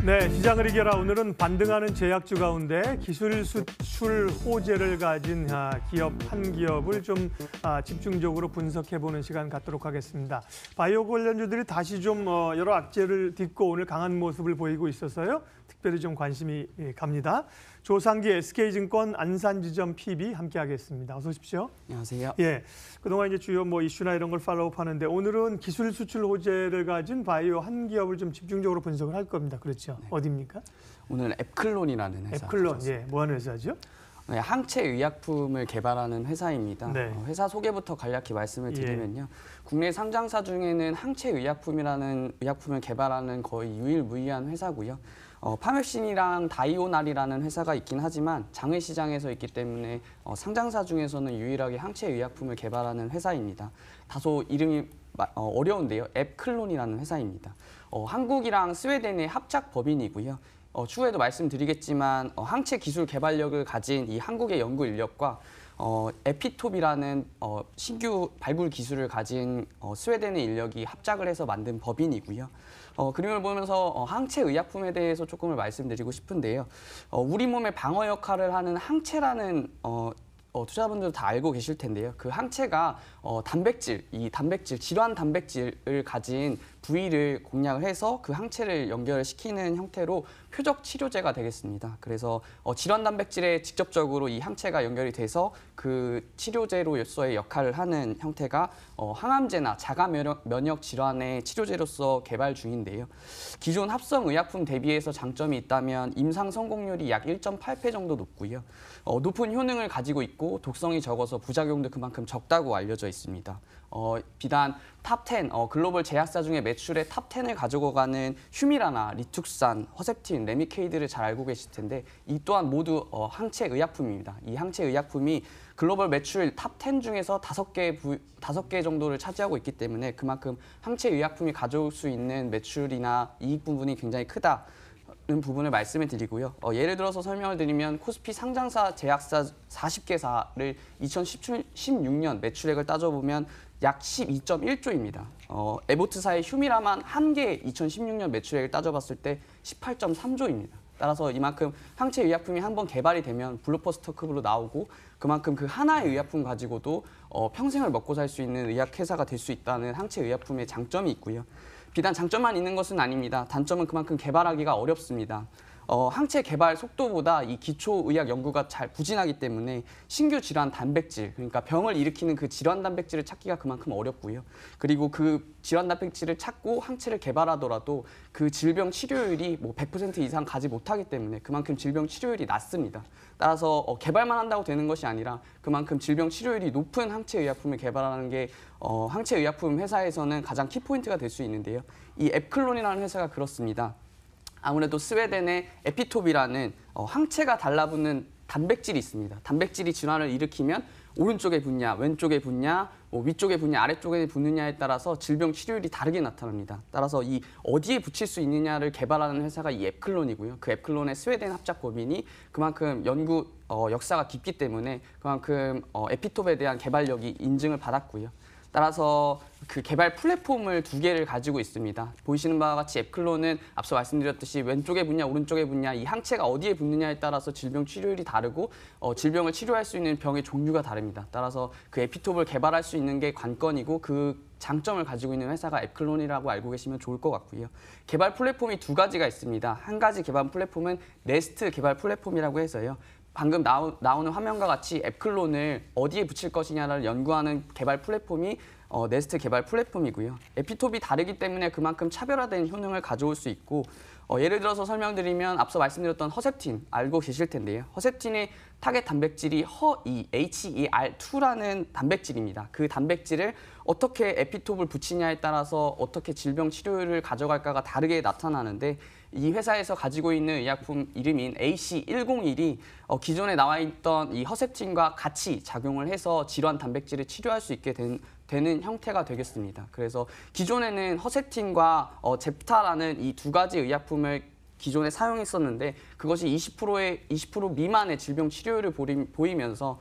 네, 시장을 이겨라. 오늘은 반등하는 제약주 가운데 기술 수출 호재를 가진 기업 한 기업을 좀 집중적으로 분석해보는 시간 갖도록 하겠습니다. 바이오 관련주들이 다시 좀 여러 악재를 딛고 오늘 강한 모습을 보이고 있어서요. 특별히 좀 관심이 갑니다. 조상기 SK증권 안산지점 PB 함께하겠습니다. 어서 오십시오. 안녕하세요. 예, 그동안 이제 주요 이슈나 이런 걸 팔로우하는데 오늘은 기술 수출 호재를 가진 바이오 한 기업을 좀 집중적으로 분석을 할 겁니다. 그렇죠? 네. 어디입니까? 오늘은 앱클론이라는 회사. 앱클론, 예, 뭐 하는 회사죠? 네, 항체 의약품을 개발하는 회사입니다. 네. 회사 소개부터 간략히 말씀을 드리면요. 국내 상장사 중에는 항체 의약품이라는 의약품을 개발하는 거의 유일무이한 회사고요. 파멸신이랑 다이오날이라는 회사가 있긴 하지만 장외 시장에서 있기 때문에 상장사 중에서는 유일하게 항체 의약품을 개발하는 회사입니다. 다소 이름이 어려운데요. 앱클론이라는 회사입니다. 한국이랑 스웨덴의 합작 법인이고요. 추후에도 말씀드리겠지만 항체 기술 개발력을 가진 이 한국의 연구 인력과 에피톱이라는 신규 발굴 기술을 가진 스웨덴의 인력이 합작을 해서 만든 법인이고요. 그림을 보면서 항체 의약품에 대해서 조금을 말씀드리고 싶은데요. 우리 몸의 방어 역할을 하는 항체라는 투자자분들도 다 알고 계실 텐데요. 그 항체가 질환 단백질을 가진 부위를 공략을 해서 그 항체를 연결시키는 형태로 표적 치료제가 되겠습니다. 그래서 질환 단백질에 직접적으로 이 항체가 연결이 돼서 그 치료제로서의 역할을 하는 형태가 항암제나 자가 면역 질환의 치료제로서 개발 중인데요. 기존 합성 의약품 대비해서 장점이 있다면 임상 성공률이 약 1.8배 정도 높고요. 높은 효능을 가지고 있고 독성이 적어서 부작용도 그만큼 적다고 알려져 있습니다. 비단 탑10 글로벌 제약사 중에 매출의 탑10을 가지고 가는 휴미라나 리툭산, 허셉틴, 레미케이드를 잘 알고 계실 텐데 이 또한 모두 항체 의약품입니다. 이 항체 의약품이 글로벌 매출 탑10 중에서 5개 정도를 차지하고 있기 때문에 그만큼 항체 의약품이 가져올 수 있는 매출이나 이익 부분이 굉장히 크다. 부분을 말씀을 드리고요. 예를 들어서 설명을 드리면 코스피 상장사 제약사 40개사를 2016년 매출액을 따져보면 약 12.1조입니다. 에보트사의 휴미라만 한 개의 2016년 매출액을 따져봤을 때 18.3조입니다. 따라서 이만큼 항체 의약품이 한번 개발이 되면 블록버스터급으로 나오고 그만큼 그 하나의 의약품 가지고도 평생을 먹고 살 수 있는 의약회사가 될 수 있다는 항체 의약품의 장점이 있고요. 비단 장점만 있는 것은 아닙니다. 단점은 그만큼 개발하기가 어렵습니다. 항체 개발 속도보다 이 기초의학 연구가 잘 부진하기 때문에 신규 질환 단백질, 그러니까 병을 일으키는 그 질환 단백질을 찾기가 그만큼 어렵고요. 그리고 그 질환 단백질을 찾고 항체를 개발하더라도 그 질병 치료율이 100% 이상 가지 못하기 때문에 그만큼 질병 치료율이 낮습니다. 따라서 개발만 한다고 되는 것이 아니라 그만큼 질병 치료율이 높은 항체 의약품을 개발하는 게 항체 의약품 회사에서는 가장 키포인트가 될 수 있는데요. 이 앱클론이라는 회사가 그렇습니다. 아무래도 스웨덴의 에피톱이라는 항체가 달라붙는 단백질이 있습니다. 단백질이 질환을 일으키면 오른쪽에 붙냐, 왼쪽에 붙냐, 위쪽에 붙냐, 아래쪽에 붙느냐에 따라서 질병 치료율이 다르게 나타납니다. 따라서 이 어디에 붙일 수 있느냐를 개발하는 회사가 이 앱클론이고요. 그 앱클론의 스웨덴 합작 법인이 그만큼 연구 역사가 깊기 때문에 그만큼 에피톱에 대한 개발력이 인증을 받았고요. 따라서 그 개발 플랫폼을 2개를 가지고 있습니다. 보이시는 바와 같이 앱클론은 앞서 말씀드렸듯이 왼쪽에 붙냐 오른쪽에 붙냐 이 항체가 어디에 붙느냐에 따라서 질병 치료율이 다르고 질병을 치료할 수 있는 병의 종류가 다릅니다. 따라서 그 에피톱을 개발할 수 있는 게 관건이고 그 장점을 가지고 있는 회사가 앱클론이라고 알고 계시면 좋을 것 같고요. 개발 플랫폼이 2가지가 있습니다. 한 가지 개발 플랫폼은 네스트 개발 플랫폼이라고 해서요. 방금 나오는 화면과 같이 앱클론을 어디에 붙일 것이냐를 연구하는 개발 플랫폼이 네스트 개발 플랫폼이고요. 에피톱이 다르기 때문에 그만큼 차별화된 효능을 가져올 수 있고 예를 들어서 설명드리면 앞서 말씀드렸던 허셉틴 알고 계실 텐데요. 허셉틴의 타겟 단백질이 HER2라는 단백질입니다. 그 단백질을 어떻게 에피톱을 붙이냐에 따라서 어떻게 질병 치료율을 가져갈까가 다르게 나타나는데 이 회사에서 가지고 있는 의약품 이름인 AC101이 기존에 나와 있던 이 허셉틴과 같이 작용을 해서 질환 단백질을 치료할 수 있게 되는 형태가 되겠습니다. 그래서 기존에는 허셉틴과 잽타라는 이 2가지 의약품을 기존에 사용했었는데 그것이 20% 미만의 질병 치료율을 보이면서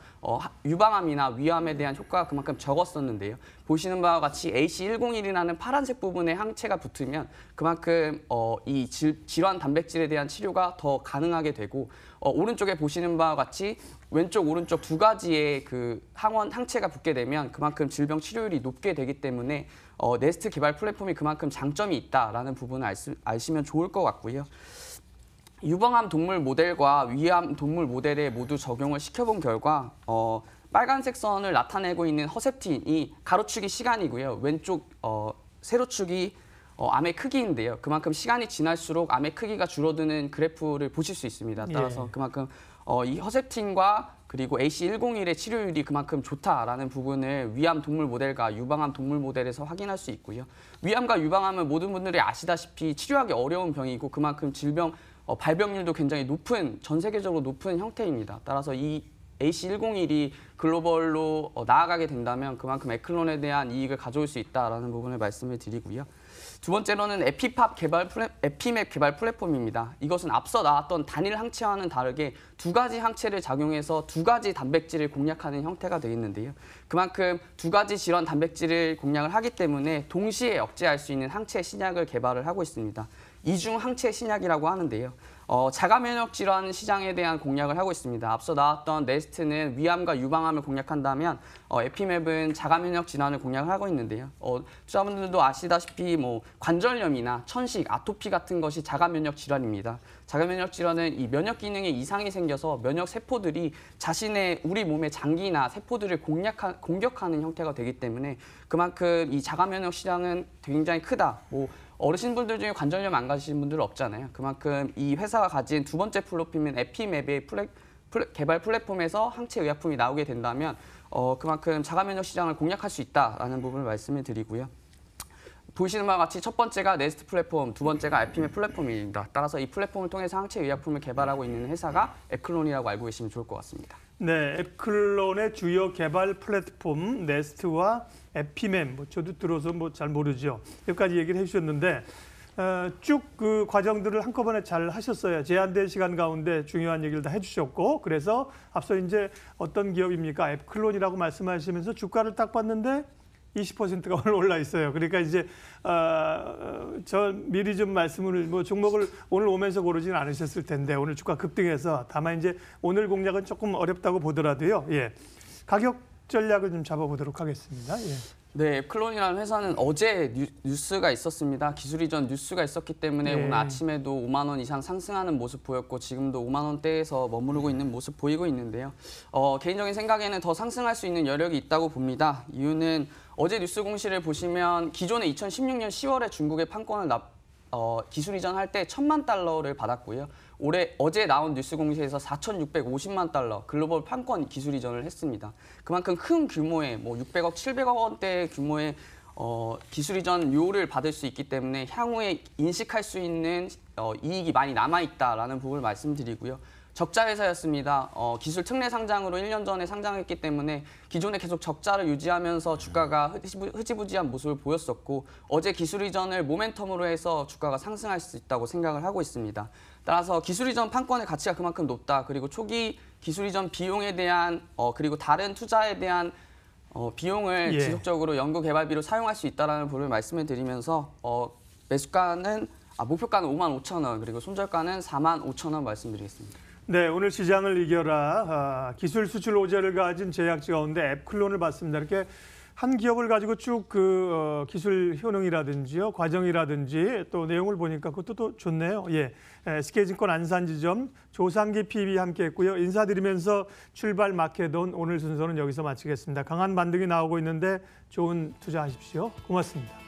유방암이나 위암에 대한 효과가 그만큼 적었었는데요. 보시는 바와 같이 AC101이라는 파란색 부분에 항체가 붙으면 그만큼 이 질환 단백질에 대한 치료가 더 가능하게 되고 오른쪽에 보시는 바와 같이 왼쪽 오른쪽 두 가지의 그 항체가 붙게 되면 그만큼 질병 치료율이 높게 되기 때문에 네스트 개발 플랫폼이 그만큼 장점이 있다라는 부분을 아시면 좋을 것 같고요. 유방암 동물 모델과 위암 동물 모델에 모두 적용을 시켜본 결과 빨간색 선을 나타내고 있는 허셉틴이 가로축이 시간이고요. 왼쪽 세로축이 암의 크기인데요. 그만큼 시간이 지날수록 암의 크기가 줄어드는 그래프를 보실 수 있습니다. 따라서 예. 그만큼 이 허셉틴과 그리고 AC101의 치료율이 그만큼 좋다라는 부분을 위암 동물 모델과 유방암 동물 모델에서 확인할 수 있고요. 위암과 유방암은 모든 분들이 아시다시피 치료하기 어려운 병이고 그만큼 질병 발병률도 굉장히 높은, 전 세계적으로 높은 형태입니다. 따라서 이 AC101이 글로벌로 나아가게 된다면 그만큼 에클론에 대한 이익을 가져올 수 있다라는 부분을 말씀을 드리고요. 두 번째로는 에피맵 개발 플랫폼입니다. 이것은 앞서 나왔던 단일 항체와는 다르게 두 가지 항체를 작용해서 두 가지 단백질을 공략하는 형태가 되겠는데요. 그만큼 두 가지 질환 단백질을 공략을 하기 때문에 동시에 억제할 수 있는 항체 신약을 개발을 하고 있습니다. 이중 항체 신약이라고 하는데요. 자가 면역 질환 시장에 대한 공략을 하고 있습니다. 앞서 나왔던 네스트는 위암과 유방암을 공략한다면 에피맵은 자가 면역 질환을 공략을 하고 있는데요. 투자분들도 아시다시피 관절염이나 천식, 아토피 같은 것이 자가 면역 질환입니다. 자가 면역 질환은 이 면역 기능에 이상이 생겨서 면역 세포들이 자신의 우리 몸의 장기나 세포들을 공격하는 형태가 되기 때문에 그만큼 이 자가 면역 시장은 굉장히 크다. 어르신분들 중에 관절염 안 가시는 분들은 없잖아요. 그만큼 이 회사가 가진 두 번째 플랫폼인 에피맵의 개발 플랫폼에서 항체 의약품이 나오게 된다면 그만큼 자가 면역 시장을 공략할 수 있다라는 부분을 말씀을 드리고요. 보시는 바와 같이 첫 번째가 네스트 플랫폼, 두 번째가 에피맵 플랫폼입니다. 따라서 이 플랫폼을 통해서 항체 의약품을 개발하고 있는 회사가 에클론이라고 알고 계시면 좋을 것 같습니다. 네, 에클론의 주요 개발 플랫폼 네스트와 에피맵, 저도 들어서 잘 모르죠. 여기까지 얘기를 해주셨는데 쭉 그 과정들을 한꺼번에 잘 하셨어요. 제한된 시간 가운데 중요한 얘기를 다 해주셨고, 그래서 앞서 이제 어떤 기업입니까? 에클론이라고 말씀하시면서 주가를 딱 봤는데 20%가 오늘 올라 있어요. 그러니까 이제 저 미리 좀 말씀을 종목을 오늘 오면서 고르지는 않으셨을 텐데 오늘 주가 급등해서 다만 이제 오늘 공략은 조금 어렵다고 보더라도요. 예, 가격 전략을 좀 잡아보도록 하겠습니다. 예. 네, 에클론이라는 회사는 어제 뉴스가 있었습니다. 기술 이전 뉴스가 있었기 때문에 네. 오늘 아침에도 5만 원 이상 상승하는 모습 보였고 지금도 5만 원대에서 머무르고 있는 모습 보이고 있는데요. 개인적인 생각에는 더 상승할 수 있는 여력이 있다고 봅니다. 이유는 어제 뉴스 공시를 보시면 기존에 2016년 10월에 중국의 판권을 기술 이전할 때 1,000만 달러를 받았고요. 어제 나온 뉴스 공시에서 4,650만 달러 글로벌 판권 기술 이전을 했습니다. 그만큼 큰 규모의 600억, 700억 원대 규모의 기술 이전료를 받을 수 있기 때문에 향후에 인식할 수 있는 이익이 많이 남아있다라는 부분을 말씀드리고요. 적자 회사였습니다. 기술 특례 상장으로 1년 전에 상장했기 때문에 기존에 계속 적자를 유지하면서 주가가 흐지부지한 모습을 보였었고 어제 기술 이전을 모멘텀으로 해서 주가가 상승할 수 있다고 생각을 하고 있습니다. 따라서 기술 이전 판권의 가치가 그만큼 높다. 그리고 초기 기술 이전 비용에 대한 그리고 다른 투자에 대한 비용을 예. 지속적으로 연구 개발비로 사용할 수 있다는 부분을 말씀을 드리면서 매수가는 목표가는 55,000원 그리고 손절가는 45,000원 말씀드리겠습니다. 네, 오늘 시장을 이겨라 기술 수출 호재를 가진 제약주 가운데 에클론을 봤습니다. 이렇게 한 기업을 가지고 쭉 그 기술 효능이라든지요, 과정이라든지 또 내용을 보니까 그것도 또 좋네요. 예, SK증권 안산지점 조상기 PB 함께했고요. 인사드리면서 출발 마켓온 오늘 순서는 여기서 마치겠습니다. 강한 반등이 나오고 있는데 좋은 투자하십시오. 고맙습니다.